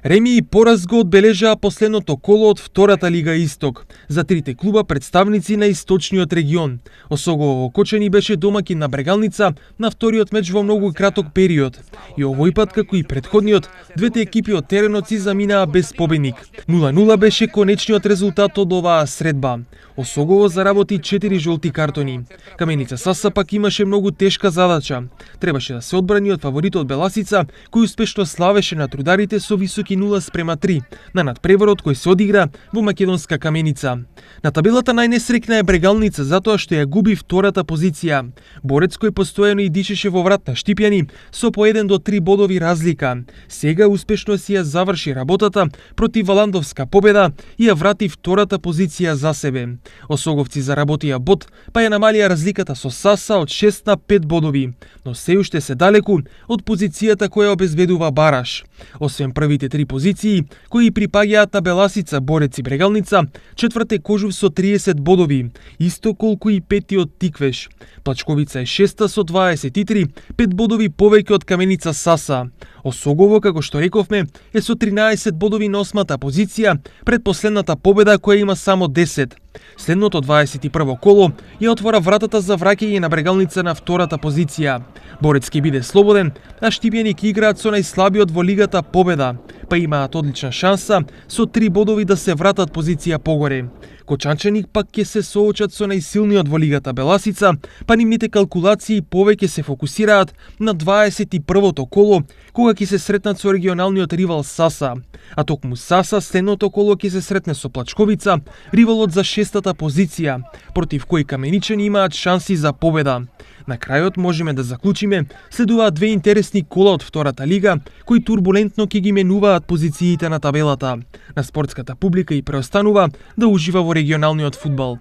Реми и пораз го одбележаа последното коло од втората Лига Исток за трите клуба представници на источниот регион. Осогово во Кочани беше домаќин на Брегалница на вториот меч во многу краток период. И овој пат, како и претходниот, двете екипи од теренот си заминаа без победник. 0-0 беше конечниот резултат од оваа средба. Осогово заработи 4 жолти картони. Каменица Саса пак имаше многу тешка задача. Требаше да се одбрани од фаворитот Беласица, кој успешно славеше на трударите со високи 0:3 на надпреварот кој се одигра во македонска Каменица. На табелата најнесрекна е Брегалница затоа што ја губи втората позиција. Борец кој постојано и дишеше во врат на Штипјани со по 1 до 3 бодови разлика. Сега успешно си ја заврши работата против Валандовска победа и ја врати втората позиција за себе. Осоговци заработија бод, па ја намалија разликата со Саса од 6 на 5 бодови, но се уште се далеку од позицијата која обезбедува бараж. Освен првите 3 позиции, кои припаѓаат на Беласица, Борец и Брегалница, четврт е Кожув со 30 бодови, исто колку и петиот Тиквеш. Плачковица е шеста со 23, 5 бодови повеќе од Каменица Саса. Осогово, како што рековме, е со 13 бодови на 8-та позиција пред последната победа која има само 10. Следното 21 коло ја отвора вратата за враќање на Брегалница на втората позиција. Борец ќе биде слободен, а Штипјани ќе играат со најслабиот во лигата победа, па имаат одлична шанса со 3 бодови да се вратат позиција погоре. Кочанчани пак ќе се соочат со најсилниот во лигата Беласица, па нивните калкулации повеќе се фокусираат на 21-то коло, кога ќе се сретнат со регионалниот ривал Саса. А токму Саса следното коло ќе се сретне со Плачковица, ривалот за 6-та позиција, против кој каменичани имаат шанси за победа. На крајот можеме да заклучиме, следуваат две интересни кола од втората лига, кои турбулентно ќе ги менуваат позициите на табелата. На спортската публика и преостанува да ужива во регионалниот фудбал.